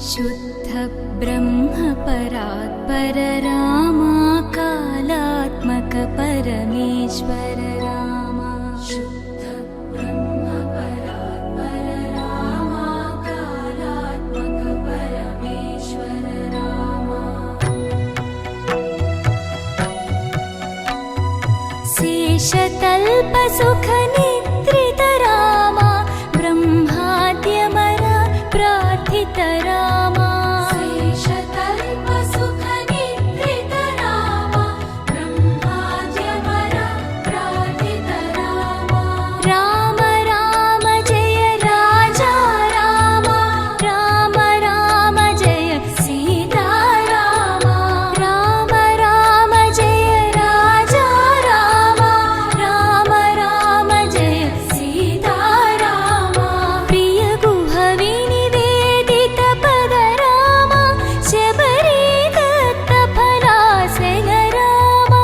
शुद्ध ब्रह्म परात्पर रामा कालात्मक परमेश्वर रामा शुद्ध ब्रह्म परात्पर रामा कालात्मक परमेश्वर रामा शेषतल्प सुख निद्रित रामा ब्रह्माद्यमर प्रार्थित रामा शेषतल्प सुख निद्रित रामा ब्रह्माद्यमर प्रार्थित रामा राम राम जय राजा रामा राम राम जय सीता रामा राम राम जय राजा रामा राम राम जय सीता रामा प्रिय गुह विनिवेदित पद रामा शबरी दत्त फलासन रामा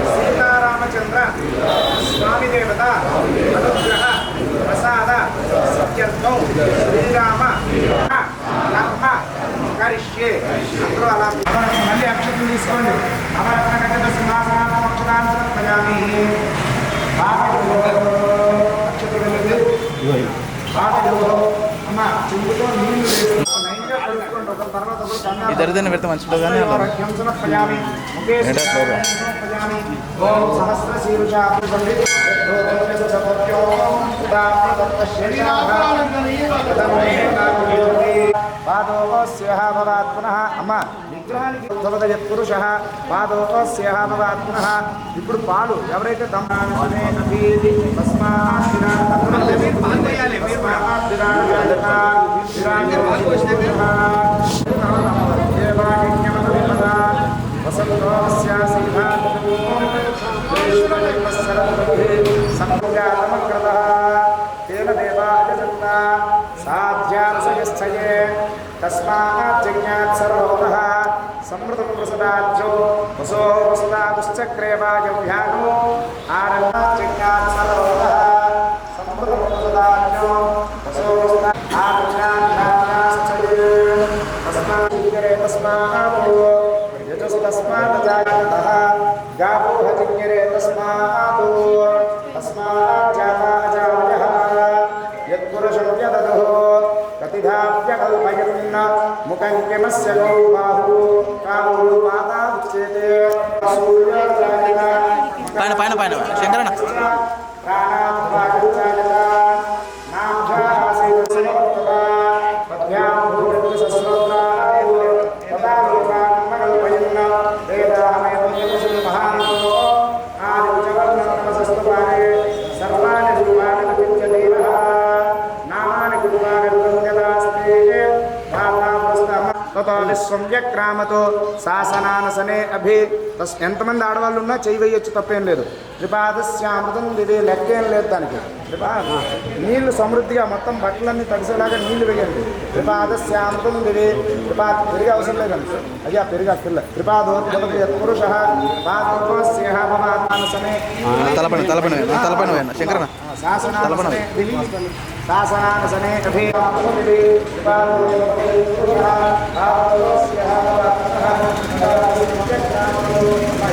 सीतारामचंद्र स्वामी देवता अनुग्रह प्रसाद सत्यर्थो श्रीराम लब्ध करिष्ये అందరూ అలా మళ్ళీ అక్షతలు తీసుకోండి నవరత్న గజ సింహాసనాన్ని అక్షతాన్ని సమర్పయామి అమ్మ చెంబుతో నీళ్లు వేసి ఇద్దరిదైనా పెడితే మంచిగా కానీ సమర్పయామి ఓం సహస్రశీర్షా పాదోస్య భవాత్ పునః అమ్మ విగ్రహానికి పురుష పాదోస్య భవాత్ పునః ఇప్పుడు పాలు ఎవరైతే तेन देवाजन्ता साध्यासयश्चये तस्मात् जज्ञात् सर्वतः समृद्धं प्रसदाज्यो वसो वसदादुश्चक्रे वाजव्यानो आनन्दात् जज्ञात् सर्वतः समृद्धं प्रसदाज्यो वसो वसदा आनन्दाश्चये तस्मात् जिज्ञरे तस्मात् यजस तस्मात् जायतः गावो जिज्ञरे तस्मात् तस्मात् जाता अजायः यत्पुरुषं यदधो कतिधाप्यकल्पयन् मुखं किमस्य गौ बाहु कामो पादाच्यते పైన పైన పైన శంకరన్న విశ్వంవ్యక్రామతో శాసనానసనే అభి ఎంతమంది ఆడవాళ్ళు ఉన్నా చెయ్యి వేయొచ్చు తప్పేం లేదు త్రిపాదశ్యామృతం ఇది లెక్కేం లేదు దానికి నీళ్లు సమృద్ధిగా మొత్తం బట్టలన్నీ తడిసేలాగా నీళ్లు వేయండి త్రిపాదశ్యామృతం ఇది పెరిగే అవసరం లేదండి అయ్యా పెరిగా పిల్ల త్రిపాదోత్పత్తి పురుష పాదోస్య భవాత్మానసనే శంకరన్న శాసనానసనే అభి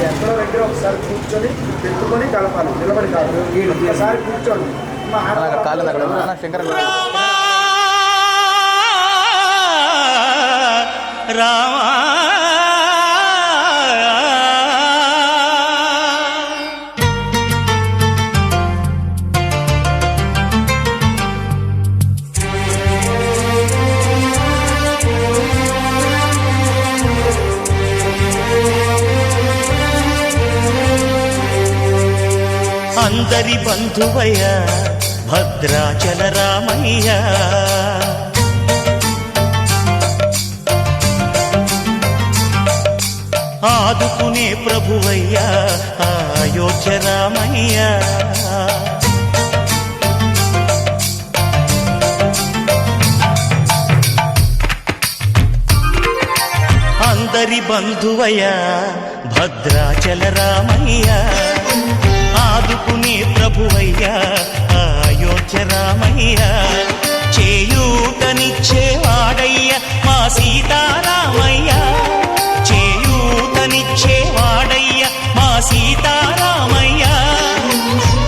ఎక్కడో దగ్గర ఒకసారి కూర్చొని పెట్టుకొని కలపాలి నిలబడి కాదు ఒకసారి కూర్చోండి శంకరన్న రామ అందరి బంధువయ్య భద్రాచల రామయ్య ఆదుకునే ప్రభువయ్యా అయోధ్య రామయ్య. అందరి బంధువయ్యా భద్రాచల రామయ్య. ఆదుకునే ప్రభువయ్యా అయోధ్య రామయ్య. చేయూతనిచ్చేవాడయ్య మా సీతారామయ్య. చేయూతనిచ్చేవాడయ్య మా సీతారామయ్య.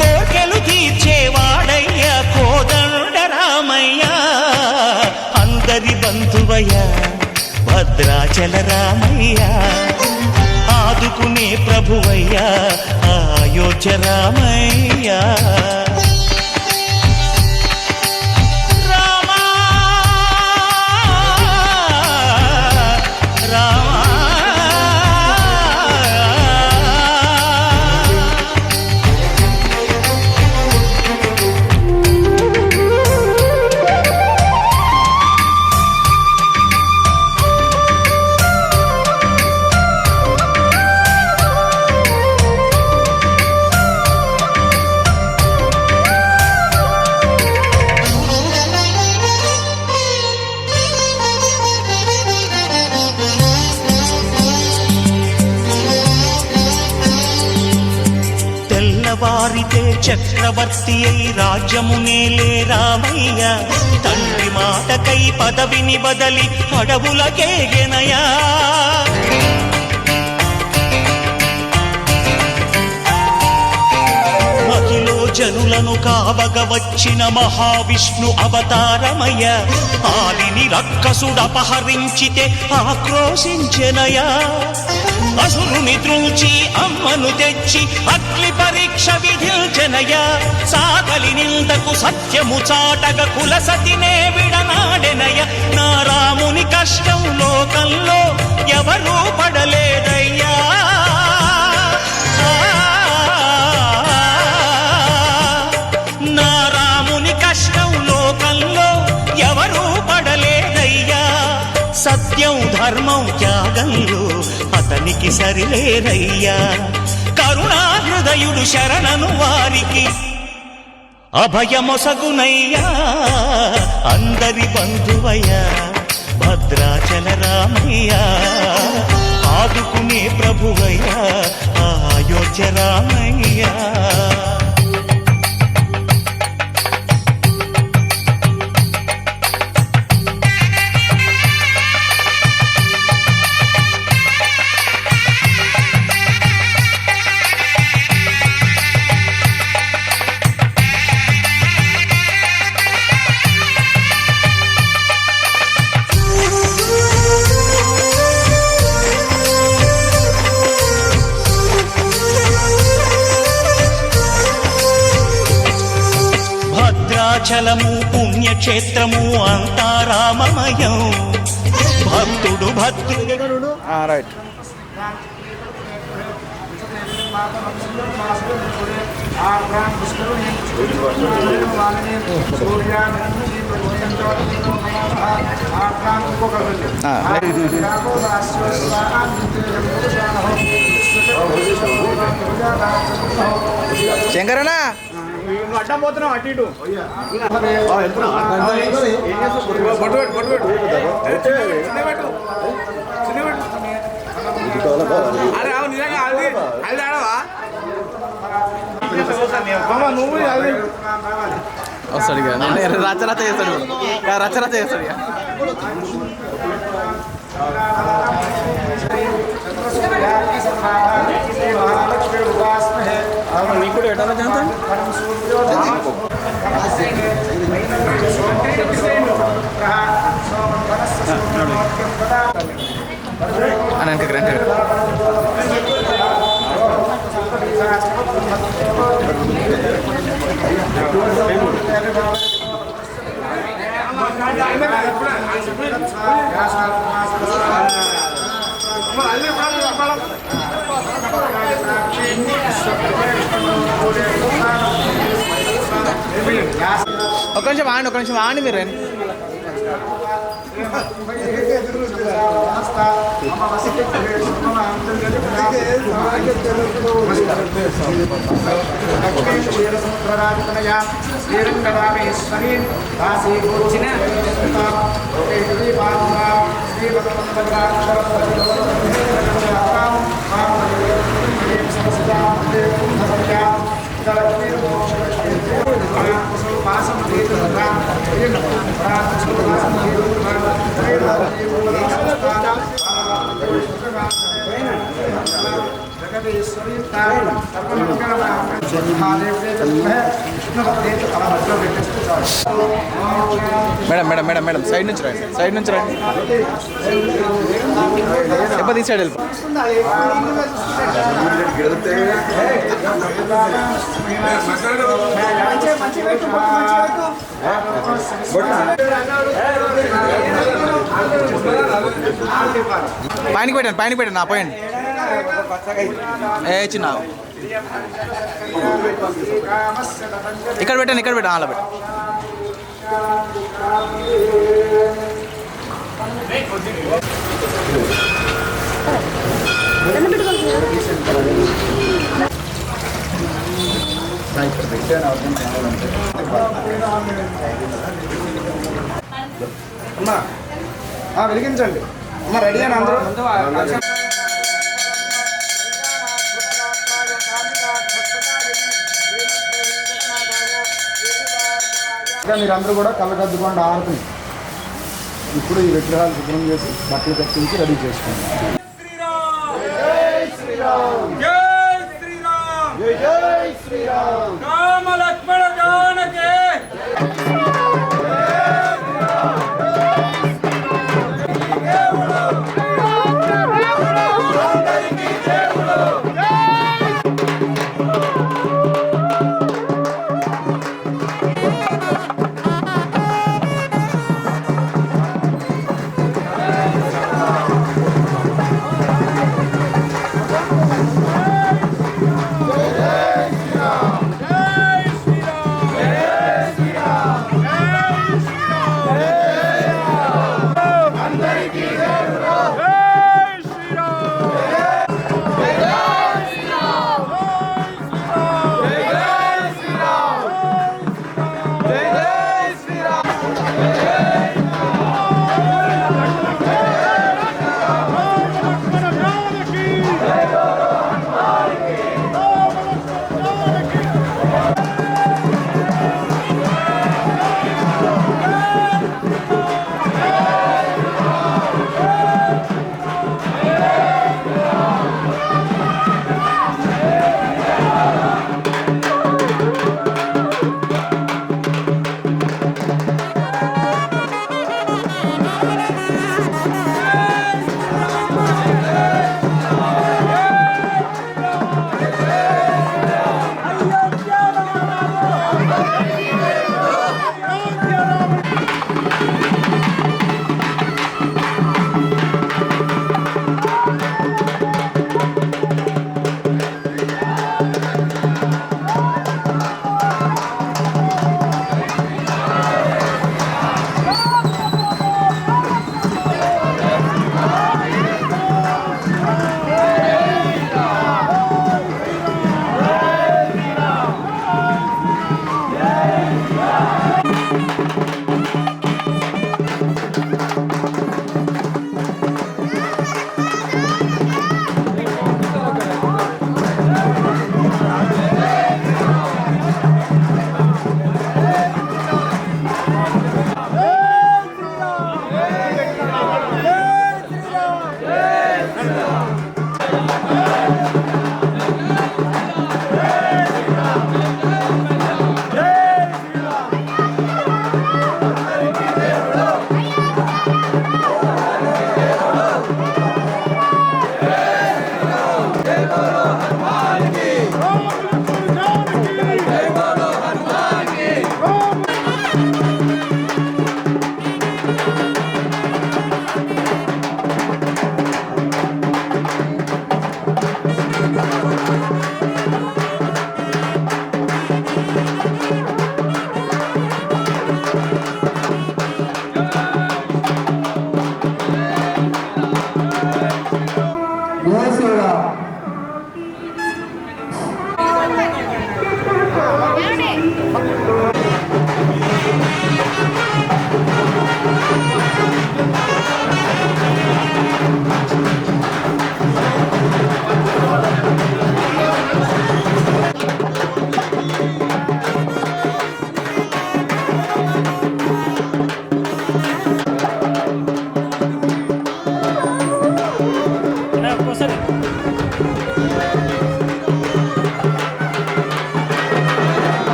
కోర్కెలు తీర్చేవాడయ్య కోదండ రామయ్య. అందరి బంధువయ్య భద్రాచల రామయ్య. ఆదుకునే ప్రభువయ్య అయోధ్య రామయ్య. వారితే చక్రవర్తి అయి రాజ్యమునేలే రామయ్య. తండ్రి మాటకై పదవిని బదలి అడవులకేగెనయా. మహిలో జనులను కావగ వచ్చిన మహావిష్ణు అవతారమయ్య. ఆలిని రక్కసుడపహరించితే ఆక్రోశించెనయా. అసురుని ద్రుంచి అమ్మను తెచ్చి అగ్ని పరీక్ష విధించెనయ. సాగలి నిందకు సత్యము చాటగ కులసతినే విడనాడెనయ. నా రాముని కష్టం లోకంలో ఎవరూ పడలేదయ్యా. నా రాముని కష్టం లోకంలో ఎవరూ పడలేదయ్యా. సత్యం ధర్మం త్యాగంలో అతనికి సరిలేరయ్యా. కరుణా హృదయుడు శరణను వారికి అభయమొసగునయ్యా. అందరి బంధువయ్యా భద్రాచల రామయ్య. ఆదుకునే ప్రభువయ్యా అయోధ్య రామయ్య. భద్రాచలము పుణ్యక్షేత్రము అంతా రామమయం. భక్తుడు భద్రుడు. రైట్. శంకరనా అడ్డం పోతున్నావు అటు ఇటు. నువ్వు వస్తాడు ఇక రచరచ చేస్తాడు. రచరచ చేస్తాడు ఇక. నీకు కూడా ఎట్లా చేస్తాను అని గ్రంథ ఒక నిమిషం ఆండి మీరు క్షీరసముద్రరాజతనయా శ్రీరంగరామేశ్వరీ కాశీ కూర్చిన madam madam madam madam side నుంచి రండి, సైడ్ నుంచి రండి. ఎప్పటి ఈ సైడ్ వెళ్ళిపో. పైనకి పెట్టండి నా పోయండి. ఏ చిన్న ఇక్కడ పెట్టండి అలా పెట్టండి. అమ్మా వెలిగించండి అమ్మ. రెడీ అని అందరూ మీరందరూ కూడా కళ్ళకద్దుకోండి ఆరుతుంది. ఇప్పుడు ఈ విగ్రహాలు శుభ్రం చేసి బట్టలు కట్టించి రెడీ చేసుకోండి. రామ లక్ష్మణ జానకి జై శ్రీరామ్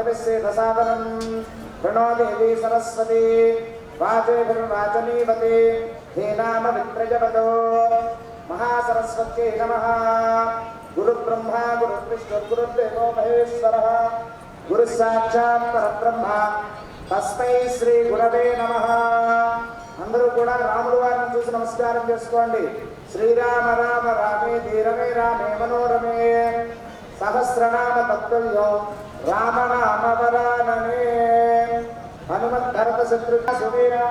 ప్రవిశ్యేదసాదనం ప్రణో దేవీ సరస్వతి వాచేభిర్వాచనీవతే హే నామ విత్రజవతో మహాసరస్వత్యై నమః. గురు బ్రహ్మ గురు విష్ణు గురుదేవో మహేశ్వరః గురు సాక్షాత్ పరబ్రహ్మ తస్మై శ్రీ గురవే నమః. అందరూ కూడా రాముడు వారిని చూసి నమస్కారం చేసుకోండి. శ్రీరామ రామ రామే ధీరమే రామే మనోరమే సహస్రనామ తత్తుల్యం రామనామ వరాననే. హనుమత్ భరత శత్రుఘ్న సువీరా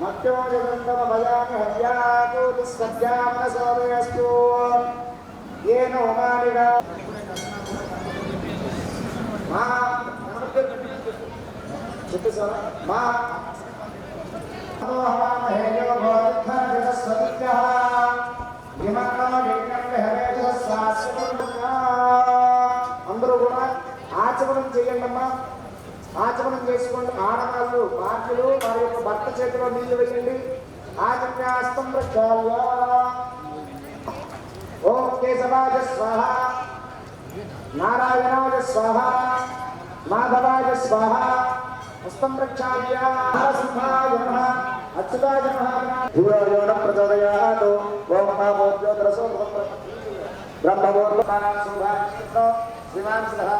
మత్యోజగంధమ భయామి హవ్యాతో సత్యామ సోమయస్తు ఏనో మానిగా మా చెప్పేసారా మా అందరూ కూడా ఆచమనం చేయండి అమ్మా. ఆచమనం చేసుకోండి. ఆడవాళ్ళు బాధ్యులు వారి యొక్క భర్త చేతిలో నీళ్లు వేయండి. ఆచమ్యాస్తం ప్రక్షాళ్య ఓం కేశవాజ స్వాహ నారాయణాయ స్వాహ మాధవాయ స్వాహ హస్తం ప్రక్షాళ్య నరసింహాయ నమః అచ్యుతాయ నమః. ధూయోన ప్రచోదయాత్ ఓం మహాభూత్యోదరసో బ్రహ్మభూర్వకానాం శుభాక్షితో శ్రీమాన్ సహ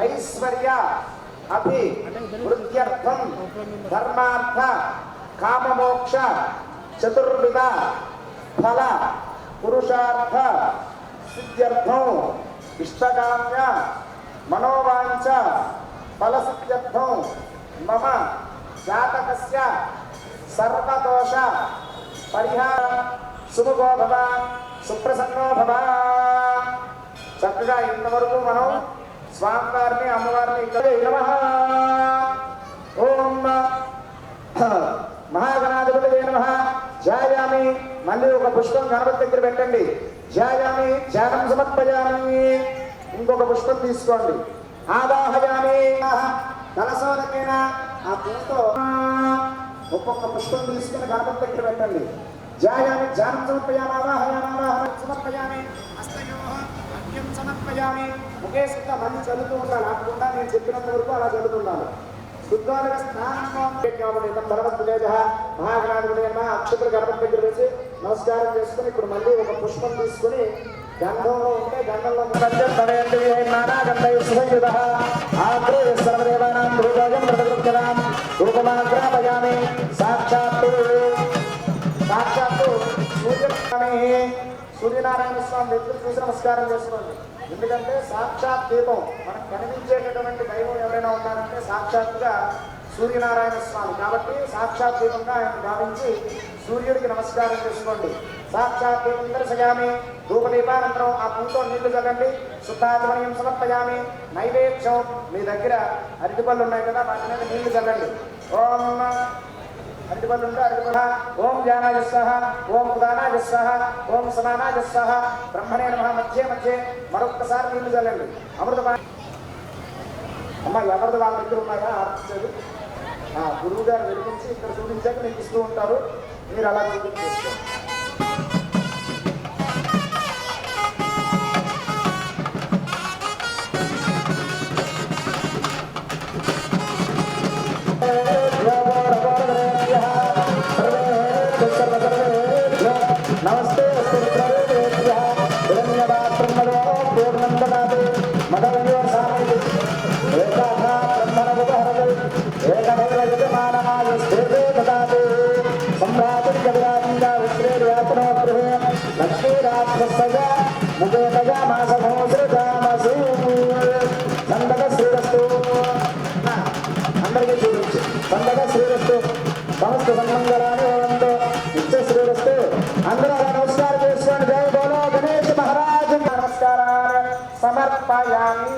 ఐశ్వర్య అభివృద్ధ్యర్థం ధర్మార్థ కామమోక్ష చతుర్విధ ఫల పురుషార్థ సిద్ధ్యర్థం ఇష్టకామ్య మనోవాంఛ ఫలసిద్ధ్యర్థం మమ జాతకస్య సర్వదోష పరిహార సుముఖో భవ సుప్రసన్నో భవ. చక్కగా ఇంతవరకు మనం స్వామివారిని అమ్మవారిని ఇక్కడ నమః. ఓం మహాగణాధిపతయే నమః. ధ్యాయామి. మళ్ళీ ఒక పుష్పం గణపతి దగ్గర పెట్టండి. ధ్యాయామి ధ్యానం సమర్పయామి. ఇంకొక పుష్పం తీసుకోండి. ఆవాహయామి కలశోదకేన ఆ పూతో ఒక్కొక్క పుష్పం తీసుకుని గణపతి దగ్గర పెట్టండి. ధ్యాయామి ధ్యానం సమర్పయామి ఆవాహయామి ఆవాహనం సమర్పయామి హస్తయోః అర్ఘ్యం సమర్పయామి. ఒకే సుఖ మళ్ళీ చదువుతూ ఉండాలి. ఆకుండా నేను చెప్పినంత వరకు అలా చదువుతున్నాను. శుద్ధాలుగా స్నానం భగవద్వేద మహాగణాధిపతి అక్షతులు గణపతి దగ్గర వేసి నమస్కారం చేసుకుని ఇప్పుడు మళ్ళీ ఒక పుష్పం తీసుకుని గంధంలో ఉంటే గంధంలో రూపమాగ్రాపయామి. సాక్షాత్తు సూర్యనారాయణ స్వామి వ్యక్తులు చూసి నమస్కారం చేసుకోండి. ఎందుకంటే సాక్షాత్ దీపం మనకు కనిపించేటటువంటి దైవం ఎవరైనా ఉన్నారంటే సాక్షాత్తుగా సూర్యనారాయణ స్వామి. కాబట్టి సాక్షాత్ దీపంగా ఆయన భావించి సూర్యుడికి నమస్కారం చేసుకోండి. సాక్షాత్ దీపం దర్శయామి. ధూపదీపానంతరం ఆ పూతో నీళ్లు చల్లండి. శుద్ధాచమనీయం సమర్పయామి. నైవేద్యం మీ దగ్గర అరటిపళ్ళు ఉన్నాయి కదా వాటి మీద నీళ్లు చల్లండి. ఓం అరటిపళ్ళు ఉంటే అరటిపళ్ళ ఓం జ్ఞానాయ స్వాహ ఓం ఉదానాయ స్వాహ ఓం సమానాయ స్వాహ బ్రహ్మణే నమః. మధ్య మధ్య మరొక్కసారి నీళ్లు చల్లండి. అమృత అమ్మ ఎవరిది వాళ్ళ దగ్గర ఉన్నాయా ఆర్తించేది గురువు గారు వెలిగించి ఇక్కడ చూపించాక మీకు ఇస్తూ ఉంటారు. మీరు అలా చూపించేసుకోండి. నమస్తే అందరికీ చూడొచ్చు. పండగ శ్రీరస్తు సమస్త సన్మంగళాన్ని నిత్య శ్రీరస్తు. అందరూ నమస్కారం చేసుకోండి. జై బోలో గణేష్ మహారాజు. నమస్కారాన్ని సమర్పయామి.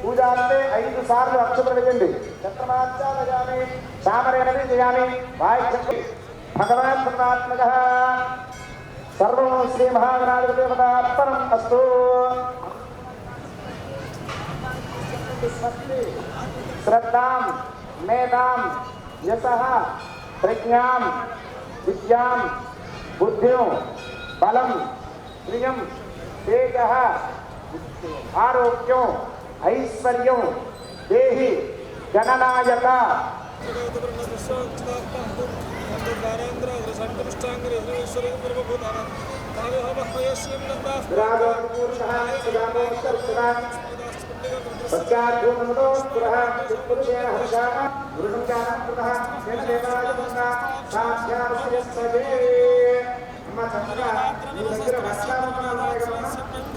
పూజ అంటే 5 సార్లు అక్షతలు వేయండి. చక్రమాచారయామి చామరేణ చేయామి. వాయుచక్ర భగవాన్ పరమాత్మజ సర్వం శ్రీ మహాగణాధిపతి దేవతార్పణం అస్తు. శ్రద్ధాం మేధాం యశః ప్రజ్ఞాం విద్యాం బుద్ధిం బలం ప్రియం తేజః ఆరోగ్యం ఐశ్వర్యం దేహి గణనాయక.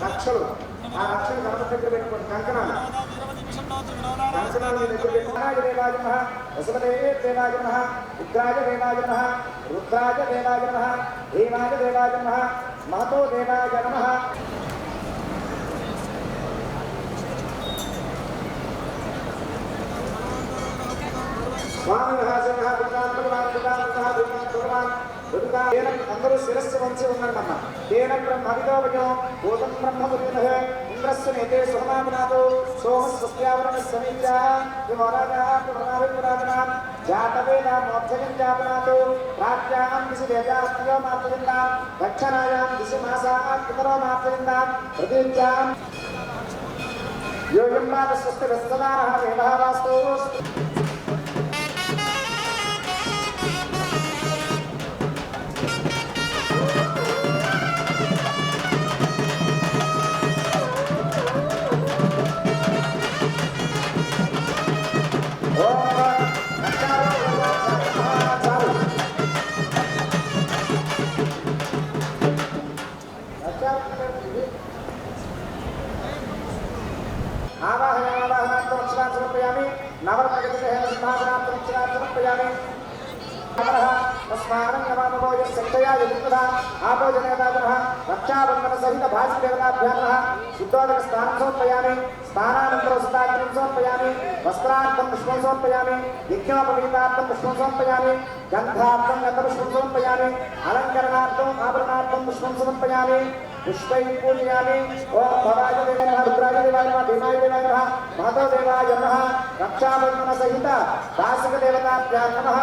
లక్షలు ఆ లక్షలు గణపతి దగ్గర పెట్టుకోండి. కంకణాలు దేవాయ నమః వసుమతే దేవాయ నమః ఉగ్రాయ దేవాయ నమః రుద్రాయ దేవాయ నమః హేమాయ దేవాయ నమః మహతో దేవాయ నమః. అందరూ శిరస్సు వంచి ఉన్నారమ్మా. తేన బ్రహ్మవిదోవయో భూతం బ్రహ్మబుద్ధినః ఇంద్రస్సు నేతే సుహమానాతో సోమస్వస్యావరణ సమీచా విమోరాజాపురాజనాం జాతవేన మోక్షం జాపనాతో రాజ్యాం దిశి వేదాత్మయో మాత్రయిందాం దక్షిణాయాం దిశి మాసాత్ పితరో మాత్రయిందాం ప్రతిజ్ఞాం యోగం మాత స్వస్తి రసదానః వేదః వాస్తు. సమర్పయామి నవరత్నగతిహేమస్మాగనాత్మక్షరాత్మర్పయామి. తస్మానం యమానవోయ శక్తయా యజుః ఆపోజనేతాజనః రక్షాబంధన సహిత భాసిదేవతాభ్యానః శుద్ధోదక స్నానం సమర్పయామి. స్నానానంతరం సుతాగ్నిం సమర్పయామి. వస్త్రార్థం పుష్పం సమర్పయామి. యజ్ఞోపవీతార్థం పుష్పం సమర్పయామి. గంధార్థం గంధపుష్పం సమర్పయామి. అలంకరణార్థం ఆభరణార్థం పుష్పం సమర్పయామి. పుష్పై పూజయామి. ఓం భవాయ దేవాయ నమః రుద్రాయ దేవాయ నమః భీమాయ దేవాయ నమః మహతో దేవాయ నమః రక్షాబంధన సహిత దాసిక దేవతాభ్యాం నమః.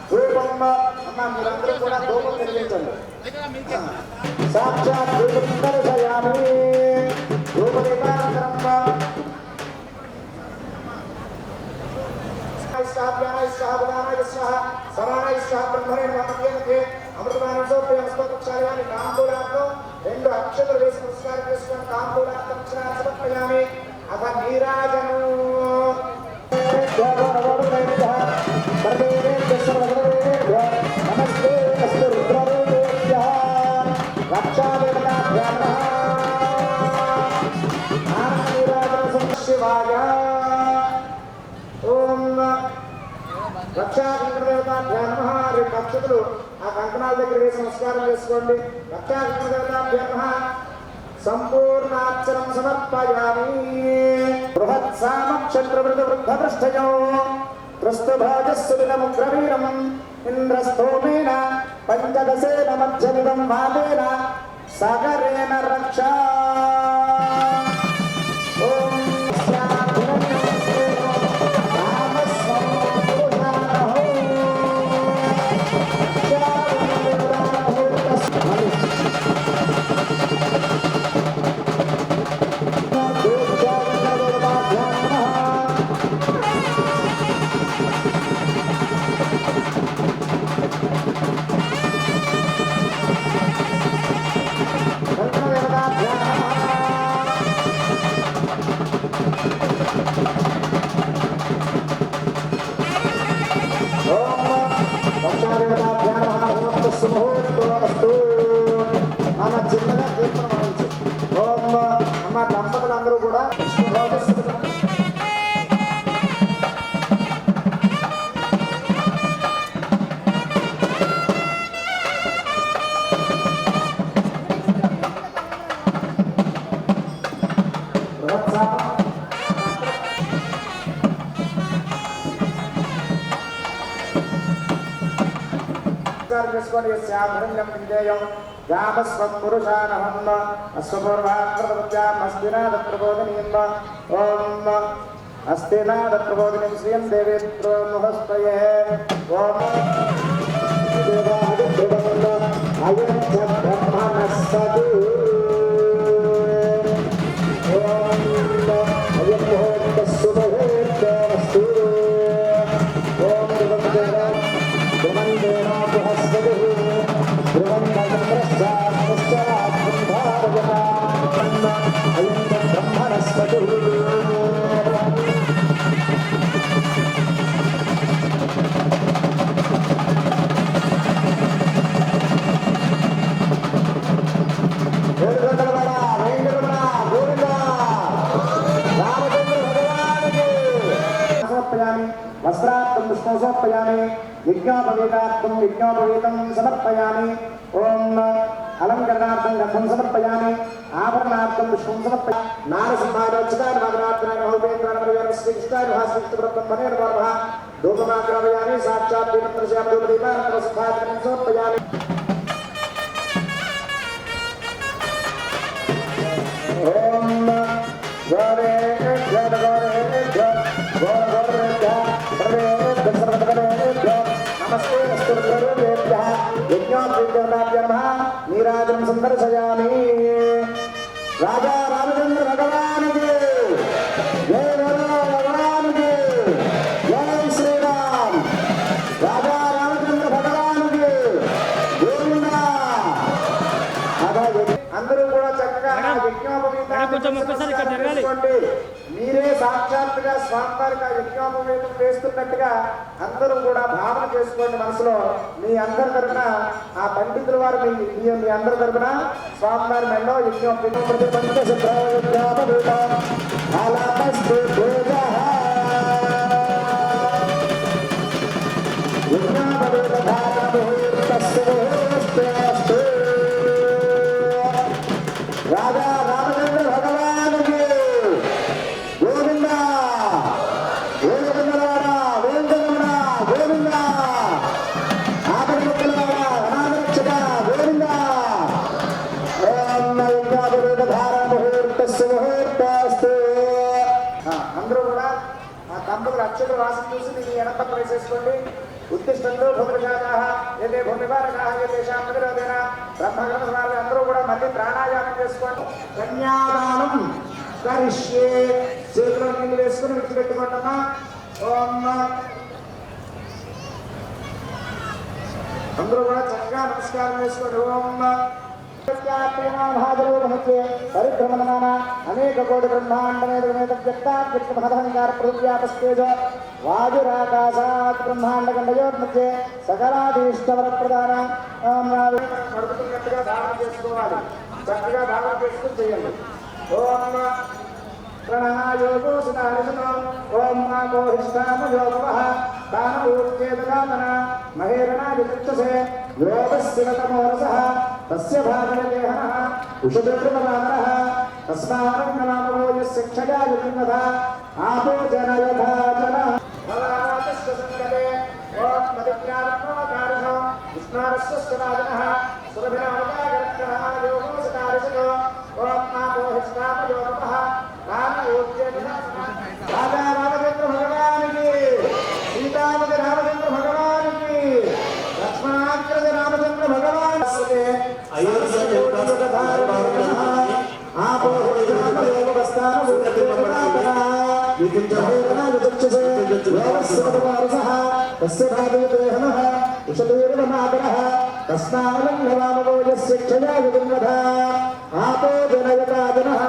ధూపం అమ్మ మీరందరూ కూడా ధూపం నిర్మించండి. సాక్షాత్ ధూపం దర్శయామి. ధూపదీపానంతరం స్వాహాయ స్వాహాయ స్వాహ సమానాయ స్వాహ బ్రహ్మణే నమః. అమృతమానం సమర్పయామి. తాంబూలార్థం 2 అక్షతలు వేసి నమస్కారం చేసుకుని తాంబూలార్థం సమర్పయామి. అథ నీరాజనం నమస్తే అస్తు రుద్రరూపేభ్యః రక్షావేదాభ్యాం నీరాజనం శివాయ. ఓం రక్షాదేవతాభ్యాం నమః. 2 అక్షతలు ఆ కంకణాల దగ్గర వేసి నమస్కారం చేసుకోండి. రక్షాదేవతాభ్యాం నమః. సంపూర్ణాక్షరం సమర్పయామి. బృహత్సామక్షత్రవృత వృద్ధపృష్ఠయో త్రస్తుభాజస్సులినముగ్రవీరం ఇంద్రస్థోమేన పంచదశేన మధ్యమిదం వాదేన సగరేణ రక్ష. ఓం అమ్మ చిన్నగా కీర్తన వహించు. ఓం అమ్మ దంపతులందరూ కూడా చేసుకోండి. శ్యామృంగం విజయం गामस्वपुरुषानहं अश्वपूर्वाकृतवत्याम् अस्तिनादप्रबोधनीयं ॐ अस्तिनादप्रबोधनीं श्रियं देवेत्रो मुहस्तये ॐ अयञ्च ब्रह्मणस्तु वस्त्रार्थं विष्णु समर्पयामि यज्ञोपवीतार्थं यज्ञोपवीतं समर्पयामि ओम अलंकरणार्थं गन्धं समर्पयामि आभरणार्थं विष्णुं समर्पयामि नारसिंहारोचकान् भगवान् नमोपेन्द्रान् श्रीकृष्णाय महाश्रीकृष्णव्रतं मनेन वर्मः धूपमाग्रापयामि साक्षात् दीपत्रस्यां धूपदीपान् सुभाषं समर्पयामि ओम गौरे नमस्ते नमस्ते नीराजन संदर्शयामि राजा रामचंद्र भगवान की जय भगवान की जय श्री राम राजा रामचंद्र भगवान की गोविंदा అందరూ కూడా చక్కగా యజ్ఞోపవీతాన్ని మీరే సాక్షాత్తుగా స్వామివారికి యజ్ఞోపవేతం వేస్తున్నట్టుగా అందరూ కూడా భావన చేసుకోండి మనసులో. మీ అందరి తరఫున ఆ పండితుల వారు మీ అందరి తరఫున స్వామివారి మెళ్ళో యజ్ఞోపవేతం राजा रामचंद्र भगवान की गोविंदा गोविंदवाड़ा वेंकटरमण गोविंदा आदरमुक्तलवाड़ा अनादरक्षक गोविंदा ओम यज्ञापवेदधारा मुहूर्तस्य मुहूर्तस्तु. అందరూ కూడా ఆ దంపతుల అక్షర వాసం చూసి మీ ఎడపక్క వేసేసుకోండి. ఉద్దిష్టంలో భద్రజాతాః ఏదే భూమివారకాః ఏతేషాం ప్రతిరోధేన బ్రహ్మగ్రంథాలు అందరూ కూడా మళ్ళీ ప్రాణాయామం చేసుకోండి. కన్యాదానం కరిష్యే చేతిలో నీళ్ళు వేసుకుని విడిచిపెట్టుకోండమ్మా. ఓం అందరూ కూడా చక్కగా నమస్కారం చేసుకోండి. ఓం పరిభ్రమణ అనేక కోటి బ్రహ్మాండమేదవ్యక్తాంగార పృథ్వ్యాపస్తేజ వాయురాకాశాత్ బ్రహ్మాండగండయోర్मध्ये సకలాదీష్టవర ప్రధాన నడుపుతున్నట్టుగా భావన చేసుకోవాలి. చక్కగా భావన చేసుకుని చేయండి. ఓం ప్రణాయోగో సునారిసనో ఓం మాకోహిష్టామయోగవః దానమూర్చేతగామన మహేరణాయుక్తసే యోగస్సివతమోరసః తస్య భాగయదేహనః ఉషదృమరామరః తస్మారణ్యనామో యస్య క్షయాయుర్నః ఆపో జనయథా జనః భవాతస్య సంగతే ఓం మదిజ్ఞానప్రవకారిణో విష్ణారస్య స్థిరాజనః సురభిరామకాగరక్షణः యోగో సునారిసనో ఓం మాకోహిష్టామయోగవః राजा रामचंद्र भगवान की सीतापति रामचंद्र भगवान की लक्ष्मणाग्रज रामचंद्र भगवान आपो जनयता जनः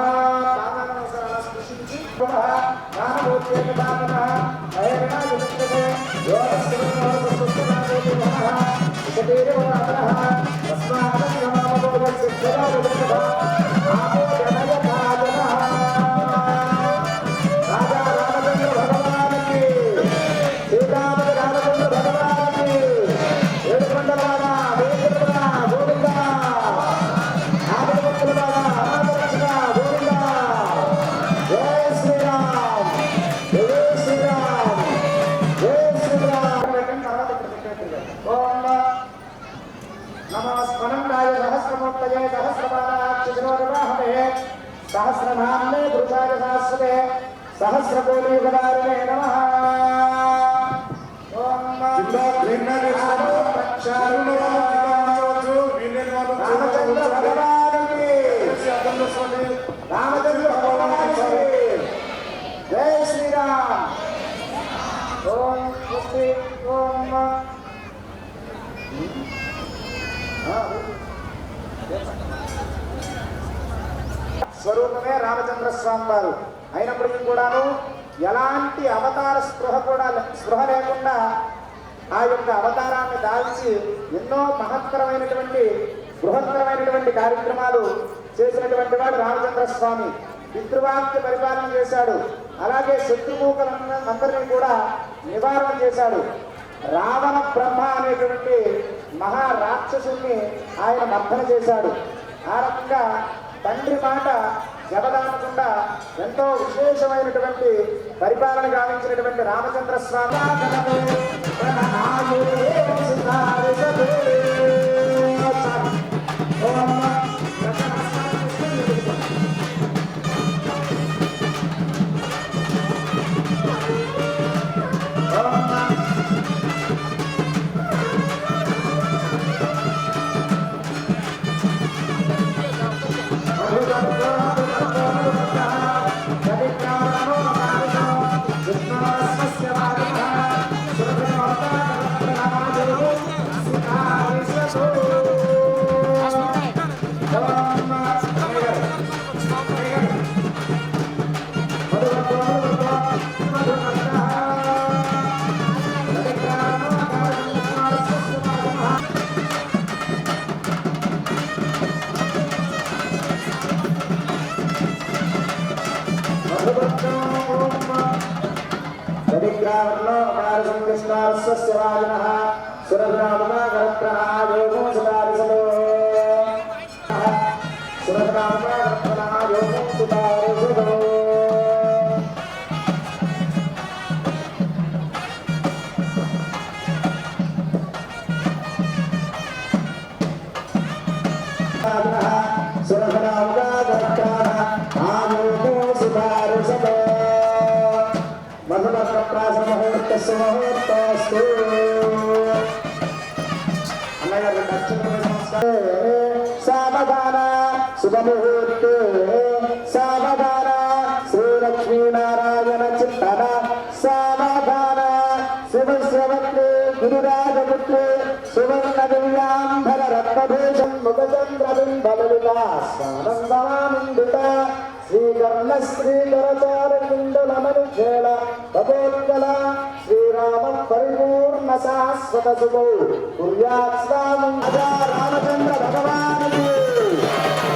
సహస్రకోటియుగదారిణే నమః. ఓం రామచంద్ర భగవానుకి రామచంద్ర భగవానుకి జై శ్రీరామ్. ఓం స్వస్తి. ఓం స్వరూపమే రామచంద్ర స్వామి వారు అయినప్పటికీ కూడాను ఎలాంటి అవతార స్పృహ లేకుండా ఆ యొక్క అవతారాన్ని దాల్చి ఎన్నో మహత్తరమైనటువంటి బృహత్తరమైనటువంటి కార్యక్రమాలు చేసినటువంటి వాడు రామచంద్ర స్వామి. పితృవాక్య పరిపాలన చేశాడు. అలాగే శత్రుమూకలందరినీ కూడా నివారణ చేశాడు. రావణ బ్రహ్మ అనేటువంటి మహారాక్షసుని ఆయన మర్దన చేశాడు. ఆ రకంగా తండ్రి మాట జబదానకుండా ఎంతో విశేషమైనటువంటి పరిపాలన గావించినటువంటి రామచంద్ర స్వామి సావధాన శుభముహూర్తే సావధాన శ్రీలక్ష్మీనారాయణ చింతన సావధాన శివశ్రవత్రే గిరిరాజపుత్రే సువర్ణ దివ్యాంబర రత్నభూషం ముఖచంద్రబింబలలిత స్వానందమానందిత శ్రీకర్ణ శ్రీకరచారకుండలమనుచేల తపోత్కల శ్రీరామ పరిపూర్ణ శాశ్వత శుభౌ కుర్యాత్ స్వామి రామచంద్ర భగవానుకి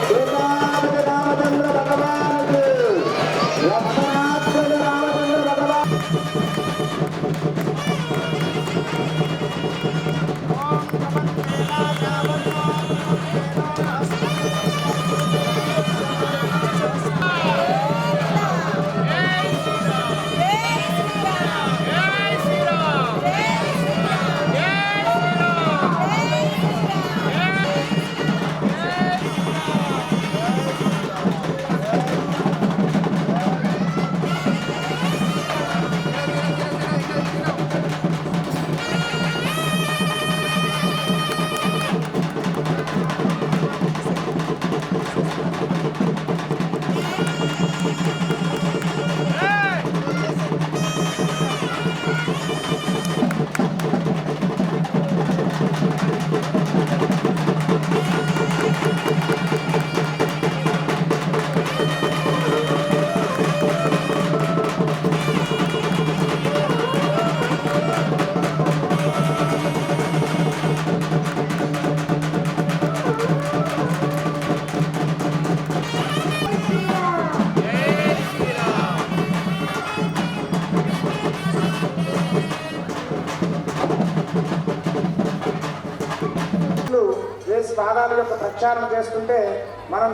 శ్రీరామ రామచంద్ర భగవానుకి లక్ష్మణాత్మజ రామచంద్ర భగవాన్ పాదాల యొక్క ప్రక్షాళన చేస్తుంటే మనం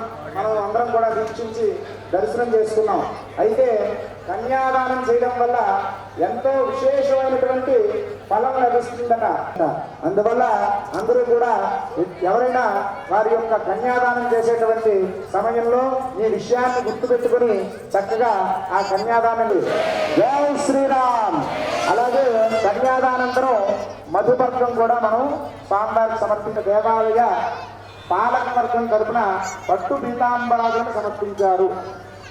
అందరం కూడా వీక్షించి దర్శనం చేసుకున్నాం. అయితే కన్యాదానం చేయడం వల్ల ఎంతో విశేషమైనటువంటి ఫలం లభిస్తుందట. అందువల్ల అందరూ కూడా ఎవరైనా వారి యొక్క కన్యాదానం చేసేటువంటి సమయంలో ఈ విషయాన్ని గుర్తుపెట్టుకుని చక్కగా ఆ కన్యాదానం జై శ్రీరామ్. అలాగే కన్యాదానంతరం మధుపర్కం కూడా మనం స్వామివారికి సమర్పించిన దేవాలయ పాలక వర్గం తరపున పట్టు పీతాంబరాలను సమర్పించారు.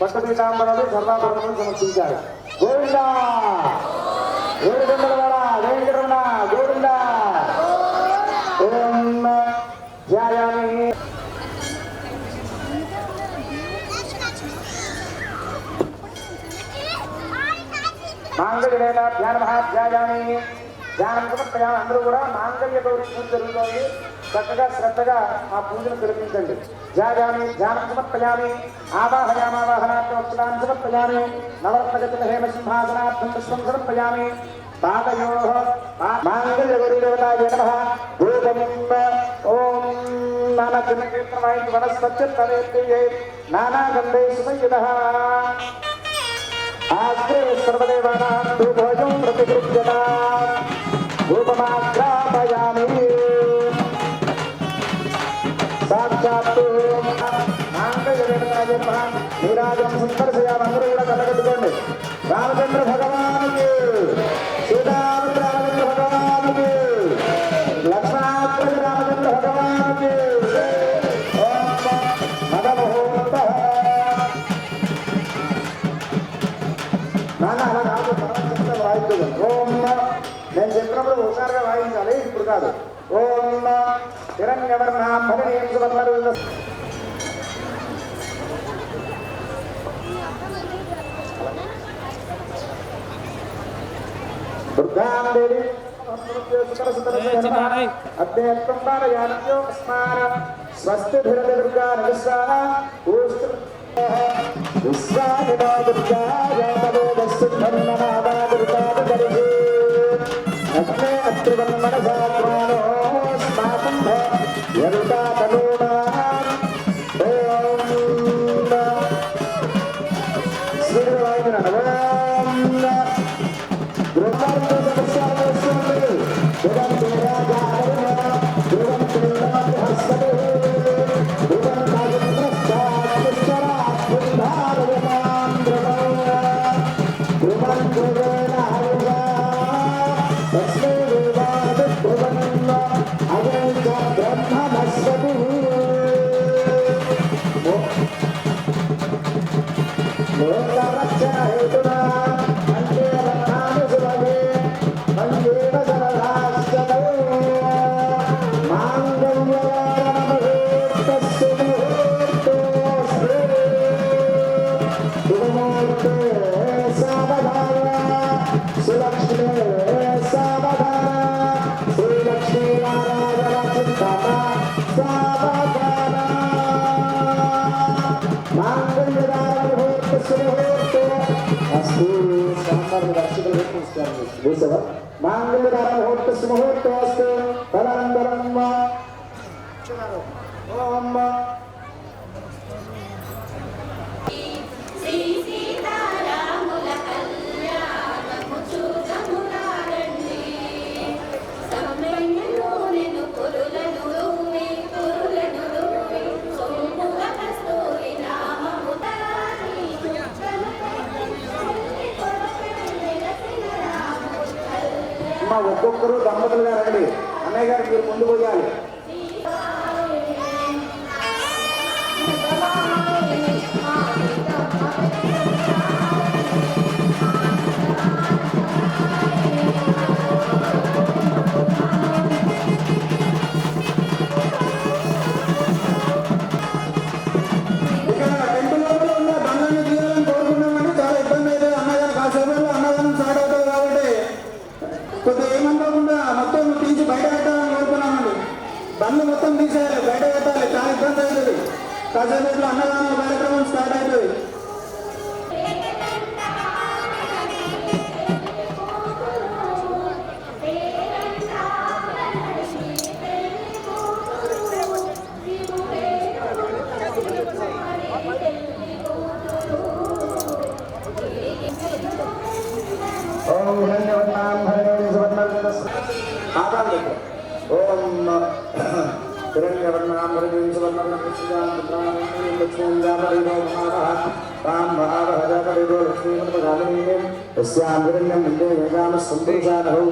పట్టు పీతాంబరాలు సర్వాభరణాలు సమర్పించారు. గోవిందా గోవిందరమణ వెంకటరమణ గోవిందా. ఓం ధ్యాయామి. మాంగళ్యమైన ధ్యాన మహాధ్యాయామి. ధ్యానం సమర్పయామి. అందరూ కూడా మాంగళ్య గౌరీ పూజ జరుగుతోంది. చక్కగా శ్రద్ధగా ఆ పూజను తిలకించండి. ధ్యాయామి ధ్యానం సమర్పయామి. ఆవాహయామావాహనార్థం సమర్పయామి. నవరత్నగతిన హేమ సింహాసనార్థం పుష్పం సమర్పయామి. పాదయో మాంగళ్య గౌరీ దేవతాయ నమః. భూతం ఓం నానా చిన్న కీర్తనమై వనస్పత్యే నానాగంధే సుసంయుధః. ఆగ్రే సర్వదేవానాం భూభోజం ప్రతిగృహ్యతా రూపమాగ్రాపయామి. సాక్షాత్తు మాంగళ్యదేవతాయ నమః. నీరాజం సందర్శయామి. అందరూ కూడా కళ్ళగట్టుకోండి. రామచంద్ర భగవానుకి, సీతారామచంద్ర రామచంద్ర భగవానుకి, లక్ష్మణాద్రి రామచంద్ర భగవానుకి. ఓం మదముహూర్త. నాన్న అలా కాదు, తర్వాత వాయిద్యం. ఓం నేను చెప్పినప్పుడు ఒకసారిగా వాయించాలి, ఇప్పుడు కాదు. ఓం హిరణ్యవర్ణాం భరణీయం సువర్ణరుణ. దుర్గాం దేవి అద్వైతం పారయానో స్వస్తి భిరతి దుర్గా నమస్కార విశ్వామినో దుర్గా యామోదస్సుధర్మనామా దుర్గా దరిహి అగ్నే అత్రివన్మనసాత్మానో స్మాతం యరుతా తనూనా. ఓం శ్రీవాయున నమః. బ్రహ్మాండ నమస్కారం చేస్తుంది. ధ్రువం ధ్రువరాజా హరిణ ధ్రువం ధ్రువరాజహస్తదే ధ్రువం రాజప్రస్థాపుష్కరాత్ బుద్ధారయతాం ధ్రువం ధ్రువం ధ్రువేణ హరిణ తస్మై దేవాది ధ్రువం అయం చ బ్రహ్మణస్పతి. లోకరక్షణ హేతునా అంతే రక్షామి సుభగే వందేవ సరళాశ్చతే. మాంగళ్యవారమముహూర్తస్సు ముహూర్తోऽస్తు శుభముహూర్తే సావధాన సులక్ష్మే సావధాన శ్రీలక్ష్మీనారాయణ చింతన సావధాన. మాంగళ్యవారమముహూర్తస్సు ముహూర్తో అస్తు. స్వామివారి రక్షకులు వేసుకుంటారు. చూసావా? మాంగళ్యవారమముహూర్తస్సు ముహూర్తోऽస్తు తదనంతరం ఓం శ్రీ సీతారాముల కళ్యాణము చూడములారండి. సమ్మెను పురులను రూమి పురులను రూమి సొమ్ముల కస్తూరి నామము తాని మా ఒక్కొక్కరు దంపతులుగా రండి. అన్నయ్య గారు మీరు ముందు పోయాలి. ఇక్కడ టెంపుల్ లోపల ఉన్న బంగాన్ని తీయాలని కోరుకున్నామని చాలా ఇబ్బంది అయితే అన్నగారు కాసేపట్లో అన్నదానం స్టార్ట్ అవుతుంది కాబట్టి కొద్దిగా ఏమనుకోకుండా మొత్తం తీసి బయట పెట్టాలని కోరుకున్నామండి. బండ్లు మొత్తం తీసేయాలి, బయట పెట్టాలి. చాలా ఇబ్బంది అవుతుంది. కాసేపట్లో అన్నదానం కార్యక్రమం స్టార్ట్ అవుతుంది. ఓం హిరణ్యవర్ణాం భరణీం సువర్ణరుణ. ఆపాలి. ఓం हिरण्यवर्णामृगीं सुवर्णमृगीं लक्ष्मीं जापरिदो महावः तां महावः जापरिदो लक्ष्मीमृतकालिनीं यस्यां हिरण्यं विन्दे वेदामस्सम्पुरुषादहौ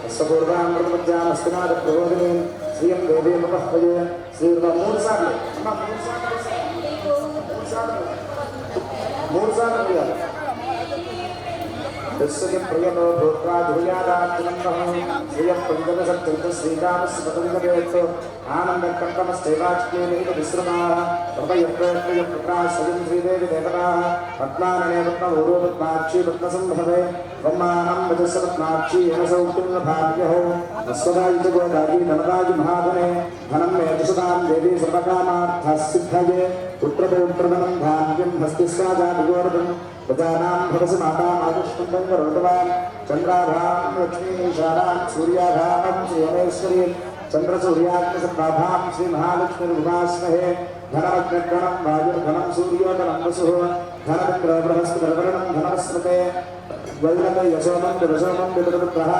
अस्य पूर्वामृतमध्यामस्तिनादप्रबोधिनीं श्रियं देवीमुपह्वये श्रीर्वमूर्साले मूर्साले दस्यति प्रियतो भूत्वा धुर्यादार्चनन्दः श्रियं पञ्चदशत्यन्त श्रीरामस्य पतङ्गवेत्त आनन्दकण्ठमस्तेवाच्येनैव विसृताः प्रभयप्रयप्रकाशयं श्रीदेवी देवताः पद्मानने पद्मपूर्वपद्माक्षी पद्मसम्भवे ब्रह्माणं वजस्सपद्माक्षी येन सौख्यं न भाग्यः अस्वदायि च गोदायि धनदायि महाधने धनं मे दिशतां देवी सर्वकामार्थसिद्धये पुत्रपौत्रधनं धान्यं हस्तिस्वाजाभिगोरधम् प्रजानां भवसि मातां आयुष्मन्दं करोतवान् चन्द्राभां लक्ष्मीशानां सूर्याभां श्रीयमेश्वरीं चन्द्रसूर्याग्निसम्भाभां श्रीमहालक्ष्मीर्भुवास्महे धनमग्निगणं वायुर्धनं सूर्योधनं वसुः धनमिन्द्रबृहस्पतिर्वरुणं धनस्मृते वैरते यशोमं दिवसोमं विदुरपुत्रः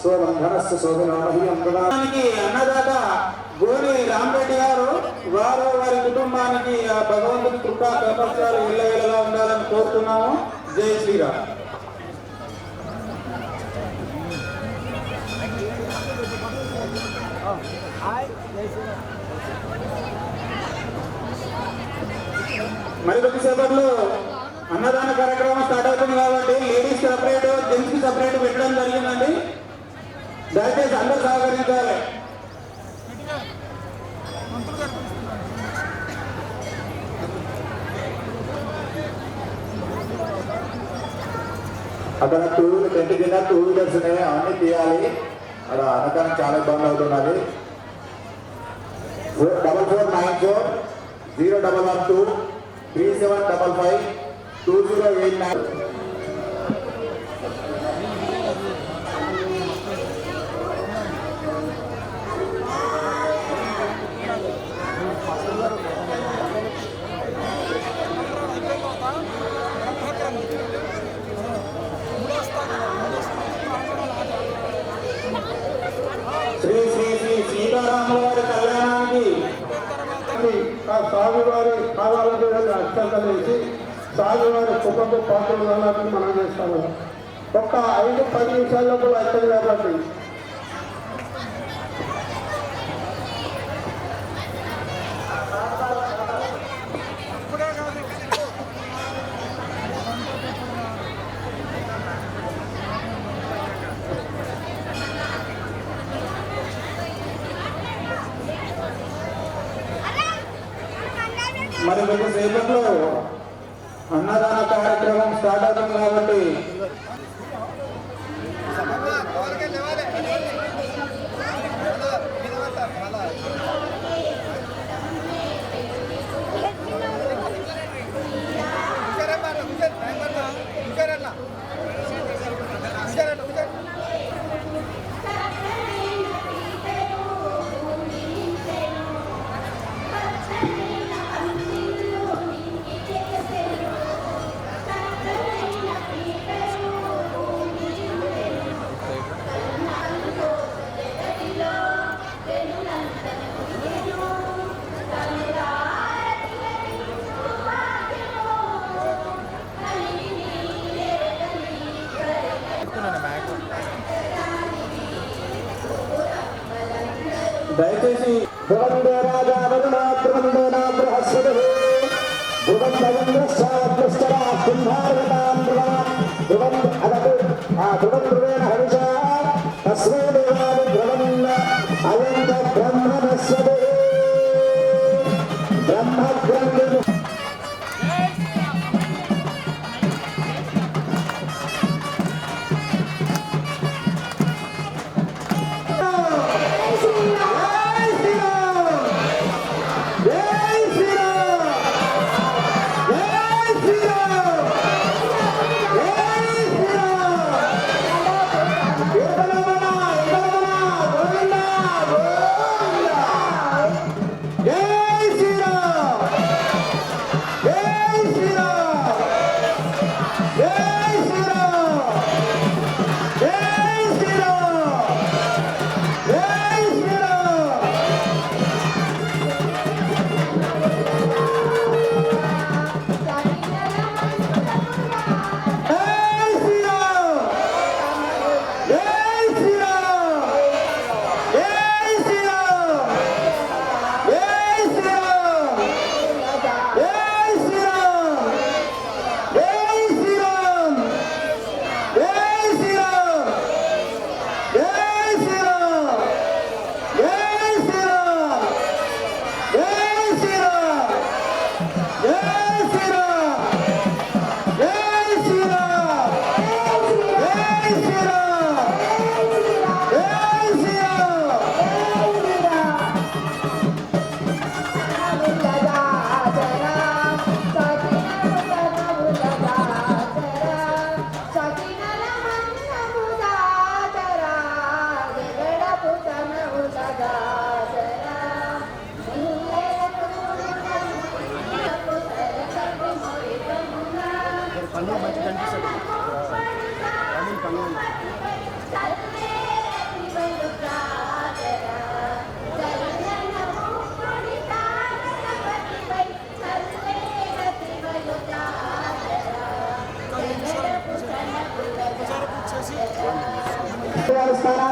सोमं धनस्य शोभिनो मह्यं ददाति अन्नदाత గోని రామరెడ్డి గారు వారు వారి కుటుంబానికి ఆ భగవంతుని కృపా కటాక్షాలు ఇళ్ళవేళలా ఉండాలని కోరుతున్నాము. జై శ్రీరామ్. మరి కొద్దిసేపట్లో అన్నదాన కార్యక్రమం స్టార్ట్ అవుతుంది కాబట్టి లేడీస్ సపరేట్ జెంట్స్ సపరేట్ పెట్టడం జరిగిందండి. దయచేసి అందరూ సహకరించాలి. అక్కడ టెంట్ కింద 2 వీలర్స్ ఉన్నాయి, అవన్నీ తీయాలి. అక్కడ అన్నదానం చాలా ఇబ్బంది అవుతున్నది. 4492011237552089. శ్రీ శ్రీ శ్రీ సీతారాములవారి కళ్యాణానికి ఆ స్వామివారి పాదాలకు అక్షంతలేసి స్వామివారి కుటుంబ పాత్రలు వెళ్ళాలని మనం చేస్తాము. ఒక్క 5-10 నిమిషాల్లో కూడా అవుతుంది కాబట్టి మరి కొద్దిసేపట్లో అన్నదాన కార్యక్రమం స్టార్ట్ అవుతుంది కాబట్టి దయచేసి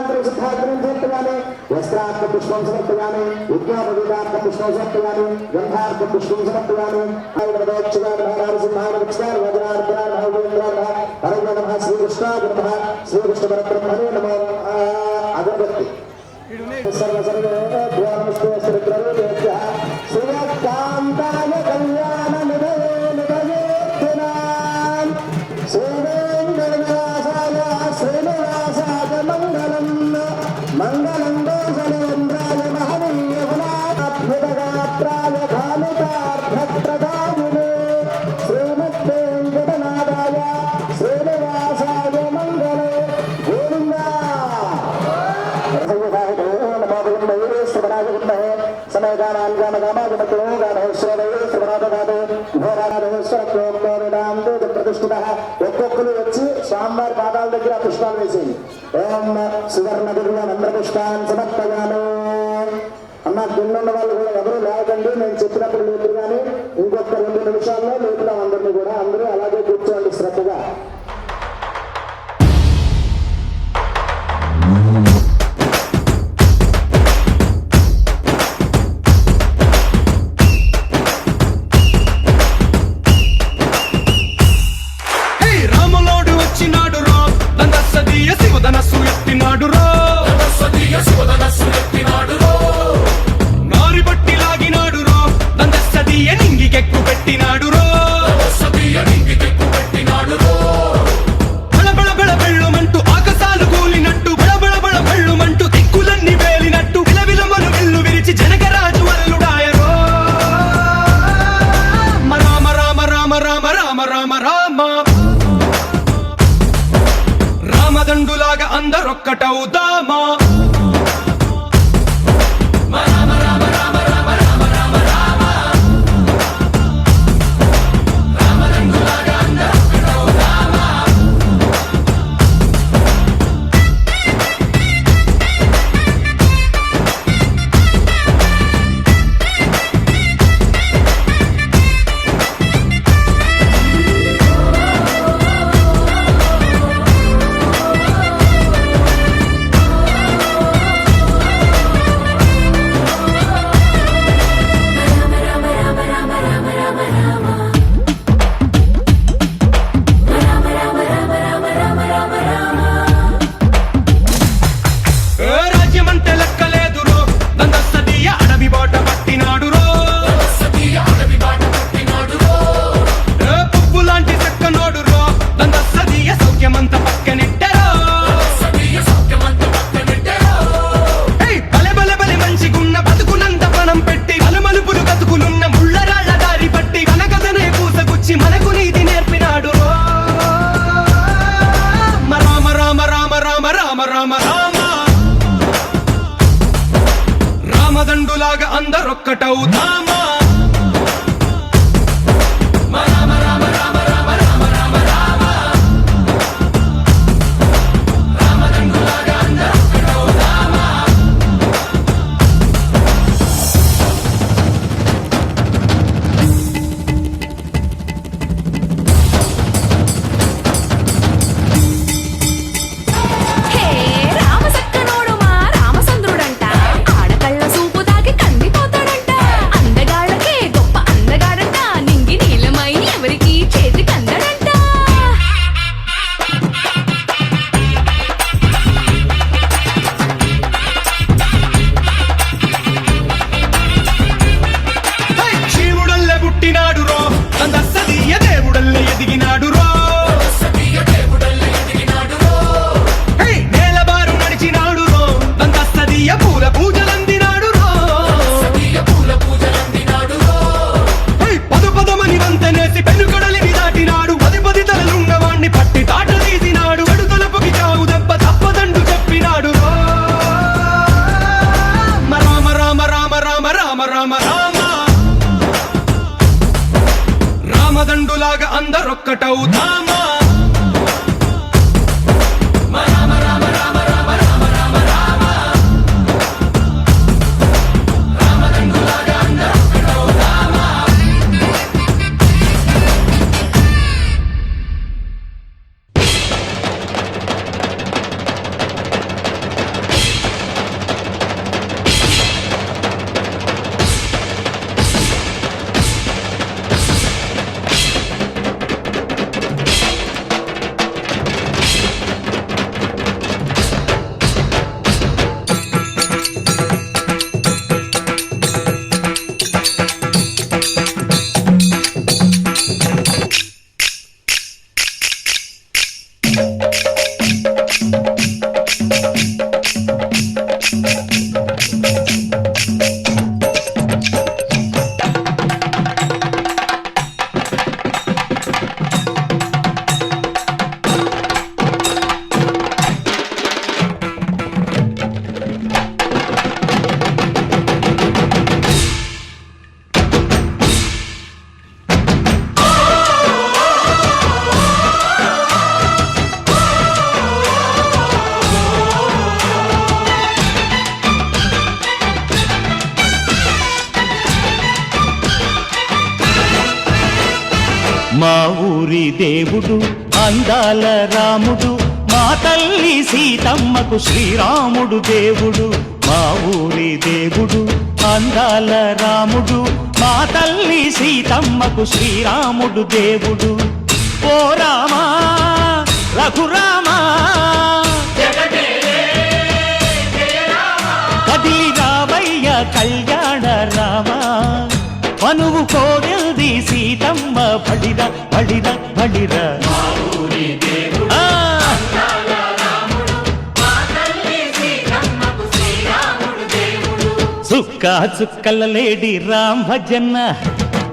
సిద్ధార్థం సమర్పయామి వస్త్రార్థ పుష్పం సమర్పయామి విజ్ఞాపదీతార్థ పుష్పం సమర్పయామి గంధార్థ పుష్పం సమర్పయామి శ్రీకృష్ణ పరబ్రహ్మణే నమో అగరబత్తి శ్రీకాంతాయ కళ్యాణ శ్రీవేంకటనివాసాయ శ్రీనివాసాయ మంగళం మంగళం దోషలేంద్రాయ మహనీయ గుణాత్మగాత్రాయ భానుతార్థప్రదాయినే శ్రీమద్వేంకటనాథాయ శ్రీనివాసాయ మంగళే గోవిందా ఒక్కొక్కరు వచ్చి స్వామివారి పాదాల దగ్గర పుష్పాలు వేసేది ఓం సువర్ణ నంద్రపుష్పాన్ని సమర్పయాను అన్న కింద వాళ్ళు కూడా ఎవరు లేకండి నేను చెప్పినప్పుడు లేపురు కానీ ఇంకొక 2 నిమిషాల్లో లేపుదాం అందరినీ కూడా అందరూ అలాగే కూర్చోండి శ్రద్ధగా రాములోడు వచ్చినాడు రో దండసదీయ శివధనస్సు ఎత్తినాడు రో నారి బట్టి లాగినాడు రో దండసదీయ నింగికెక్కు పెట్టినాడు రో బళబళ బళ బెళ్ళుమంటూ ఆకాశాలు కూలినట్టు బళబళ బళ బెళ్ళుమంటూ దిక్కులన్నీ వేలినట్టు విలవిలమను వెల్లు విరిచి జనకరాజు అల్లుడాయరో రామ రామ రామ రామ రామ రామ రామ రామదండులాగా అందరొక్కటవుదామా రాజ్యమంటే లెక్కలేదు రో దండసదీయ అడవి బాట పట్టినాడు రో పువ్వు లాంటి చక్కనోడు రో దండసదీయ సౌఖ్యమంత పక్కనెట్టరో బలె బలె బలె మంచిగున్న బతుకునంత పణం పెట్టి మలుమలుపులు బతుకులున్న ముళ్ళరాళ్ల దారి పట్టి కనకదనే పూసగుచ్చి మనకు నీతి నేర్పినాడు రో రామ రామ రామ రామ రామ రామ రామ రామదండులాగా అందరొక్కటవుదామా హే రామసక్కనోడు మా రామచంద్రుడంట ఆడకళ్ళ సూపు తాకి కందిపోతాడంట అందగాళ్ళ మా ఊరి దేవుడు అందాల రాముడు మా తల్లి సీతమ్మకు శ్రీరాముడు దేవుడు మా ఊరి దేవుడు అందాల రాముడు మా తల్లి సీతమ్మకు శ్రీరాముడు దేవుడు ఓ రామా రఘురామా కదిలి రావయ్య కళ్యాణ రామా మనువు కోవెల్ది సీతమ్మ బడిర బడిర బడిర చుక్క చుక్కల లేడి రామ్ భజన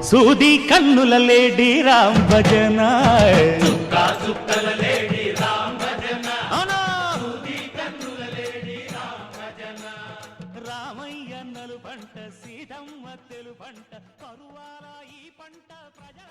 సూది కన్నుల లేడి రామ్ భజన రామయ్య నలు పంట సీతమ్మ తెలు పంట కరువాల ఈ పంట ప్రజా